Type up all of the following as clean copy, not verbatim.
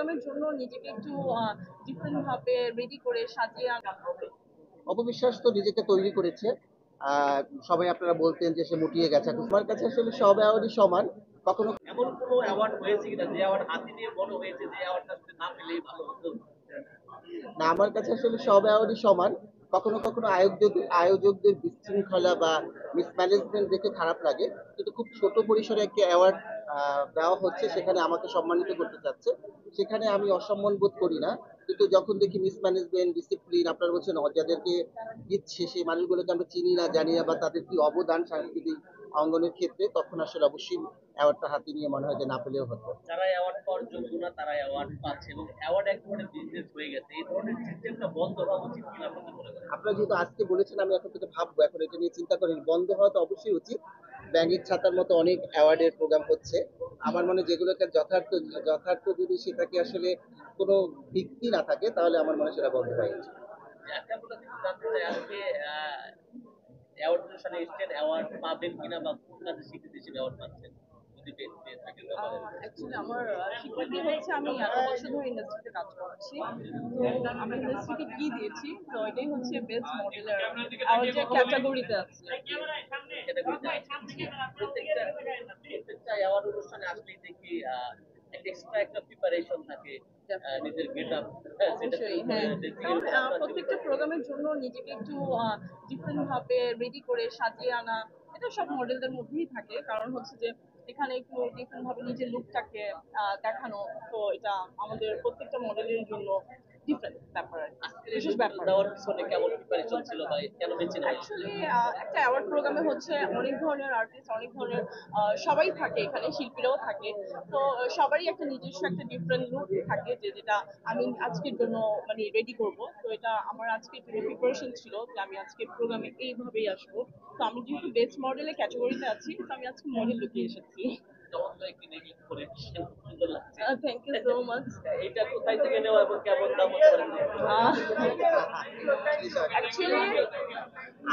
প্রোগ্রামের জন্য নিজেকে একটু ডিফারেন্ট ভাবে রেডি করে সাজিয়ে অপবিশ্বাস তো নিজেকে তৈরি করেছে। আহ, সবাই আপনারা বলতেন যে সে মুটিয়ে গেছে, এখন আমার কাছে আসলে সব অ্যাওয়ার্ডই সমান। কখনো এমন কোনো অ্যাওয়ার্ড হয়েছে কিনা যে অ্যাওয়ার্ড হাতে নিয়ে মনে হয়েছে যে অ্যাওয়ার্ডটা আসলে না পেলেই ভালো হতো? না, আমার কাছে আসলে সব অ্যাওয়ার্ডই সমান। কখনো কখনো আয়োজকদের বিশৃঙ্খলা বা মিসম্যানেজমেন্ট দেখে খারাপ লাগে, কিন্তু খুব ছোট পরিসরে একটা অ্যাওয়ার্ড দেওয়া হচ্ছে, সেখানে আমাকে সম্মানিত করতে চাচ্ছে, সেখানে আমি অসম্মান বোধ করি না। কিন্তু যখন দেখি মিসম্যানেজমেন্ট, ডিসিপ্লিন, আপনারা বলছেন যাদেরকে দিচ্ছে সেই মানুষগুলোকে আমরা চিনি না, জানি না, বা তাদের কি অবদান সাংস্কৃতিক অঙ্গনের ক্ষেত্রে, তখন আসলে অবশ্যই অ্যাওয়ার্ডটা হাতে নিয়ে মনে হয় যে না পেলেও হতো। যারা অ্যাওয়ার্ড পাওয়ার যোগ্য না তারা অ্যাওয়ার্ড পাচ্ছে এবং অ্যাওয়ার্ড এক ধরনের বিজনেস হয়ে গেছে। এই ধরনের সিস্টেমটা বন্ধ হওয়া উচিত কিনা আপনাদের মনে করেন? আপনারা যেহেতু আজকে বলেছেন, আমি এখন থেকে ভাববো, এখন এটা নিয়ে চিন্তা করি। বন্ধ হওয়া তো অবশ্যই উচিত। ব্যাঙের ছাতার মতো অনেক অ্যাওয়ার্ডের প্রোগ্রাম হচ্ছে। আমার মনে হয় যেগুলোকে যথার্থ যথার্থ যদি সেটাকে আসলে কোনো ভিত্তি না থাকে, তাহলে আমার মনে হয় সেটা বন্ধ হয়ে গেছে। একটা আপনার কাছে জানতে চাই আজকে অ্যাওয়ার্ড অনুষ্ঠানে স্টেট অ্যাওয়ার্ড পাবেন কিনা বা কোন কাজে স্বীকৃতি হিসেবে অ্যাওয়ার্ড পাচ্ছেন যদি পেয়ে থাকেন ব্যাপারে? অ্যাকচুয়ালি আমার স্বীকৃতি হচ্ছে আমি এত বছর ধরে ইন্ডাস্ট্রিতে কাজ করছি। তো আমি ইন্ডাস্ট্রিকে কি দিয়েছি, তো এটাই হচ্ছে বেস্ট মডেলের আমার যে ক্যাটাগরিতে আছে আর কি। ক্যাটাগরিতে আছে। প্রত্যেকটা অ্যাওয়ার্ড অনুষ্ঠানে আসলেই দেখি একটা এক্সট্রা একটা প্রিপারেশন থাকে, নিজের গেট আপ সেটা অবশ্যই হ্যাঁ, কারণ প্রত্যেকটা প্রোগ্রামের জন্য নিজেকে একটু ডিফারেন্ট ভাবে রেডি করে সাজিয়ে আনা, এটা সব মডেলদের মধ্যেই থাকে। কারণ হচ্ছে যে এখানে একটু ডিফারেন্ট ভাবে নিজের লুকটাকে দেখানো, তো এটা আমাদের প্রত্যেকটা মডেলের জন্য ডিফারেন্ট ব্যাপার আর কি, বিশেষ ব্যাপার। দেওয়ার পিছনে কেমন প্রিপারেশন ছিল বা কেন বেছে নেওয়া? অ্যাকচুয়ালি একটা অ্যাওয়ার্ড প্রোগ্রামে হচ্ছে অনেক ধরনের আর্টিস্ট, অনেক ধরনের সবাই থাকে, এখানে শিল্পীরাও থাকে। তো সবারই একটা নিজস্ব একটা ডিফারেন্ট লুক থাকে, যে যেটা আমি আজকের জন্য মানে রেডি করব। তো এটা আমার আজকে একটু প্রিপারেশন ছিল যে আমি আজকে প্রোগ্রামে এইভাবেই আসবো। তো আমি যেহেতু বেস্ট মডেলের ক্যাটাগরিতে আছি, তো আমি আজকে মডেল লুকে এসেছি। চমৎকার একটি নেগি করে খুব সুন্দর লাগছে। Thank you so much. এটা কোথায় থেকে নেওয়া এবং কেমন দাম হতে পারে? অ্যাকচুয়ালি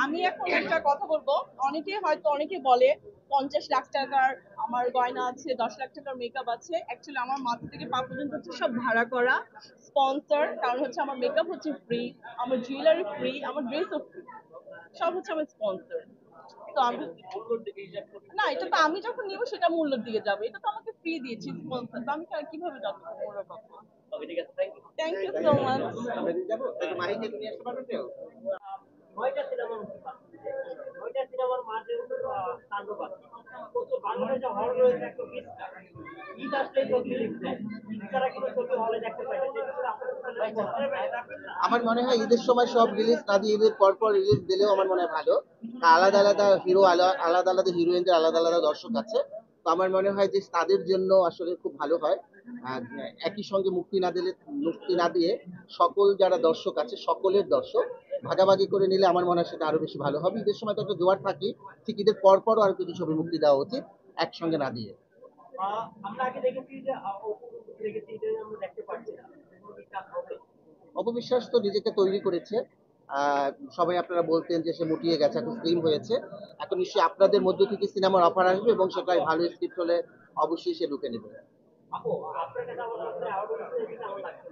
আমি এখন একটা কথা বলবো, অনেকে বলে 50 লাখ টাকার আমার গয়না আছে, 10 লাখ টাকার মেকআপ আছে। অ্যাকচুয়ালি আমার মাথা থেকে পা পর্যন্ত হচ্ছে সব ভাড়া করা, স্পন্সর। কারণ হচ্ছে আমার মেকআপ হচ্ছে ফ্রি, আমার জুয়েলারি ফ্রি, আমার ড্রেসও ফ্রি, সব হচ্ছে আমার স্পন্সর। তো আমি না, এটা তো আমি যখন নিব সেটা মূল্যের দিকে যাবে, এটা তো আমাকে ফ্রি দিয়েছি স্পন্সর, তো আমি কিভাবে যত মূল্য পাবো? ওকে, ঠিক আছে, thank you. Thank you so much. আমরা কি যাবো? একটু মাইকে নিয়ে আসতে পারবেন কেউ? নয়টা সিনেমার মুক্তি পাচ্ছে, নয়টা সিনেমার মাঝে তাণ্ডব আছে। প্রচুর বাংলাদেশে হল রয়েছে একশো 20টা। ঈদ আসলেই ছবি রিলিজ দেয়, ঈদ ছাড়া কিন্তু ছবি হলে দেখতে পাই না। সেই বিষয়ে আপনার আমার মনে হয় ঈদের সময় সব রিলিজ না দিয়ে ঈদের পর পর রিলিজ দিলেও আমার মনে হয় ভালো। আলাদা আলাদা হিরো, আলাদা আলাদা হিরোইনদের আলাদা আলাদা দর্শক আছে। তো আমার মনে হয় যে তাদের জন্য আসলে খুব ভালো হয়। আর একই সঙ্গে মুক্তি না দিয়ে সকল যারা দর্শক আছে, সকলের দর্শক ভাগাভাগি করে নিলে আমার মনে হয় সেটা আরো বেশি ভালো হবে। ঈদের সময় তো একটা জোয়ার থাকি, ঠিক ঈদের পর পরও আরো কিছু ছবি মুক্তি দেওয়া উচিত, একসঙ্গে না দিয়ে। আমরা আগে দেখেছি যে দেখেছি ঈদের আমরা দেখতে পাচ্ছি না কোনো বিকাশ হবে। অপবিশ্বাস তো নিজেকে তৈরি করেছে। সবাই আপনারা বলতেন যে সে মুটিয়ে গেছে, এখন স্লিম হয়েছে। এখন নিশ্চয়ই আপনাদের মধ্য থেকে সিনেমার অফার আসবে, এবং সেটাই ভালো স্ক্রিপ্ট হলে অবশ্যই সে লুকে নেবে। আপু, আপনার কাছে আমার কাছে আরো কিছু কেমন লাগছে?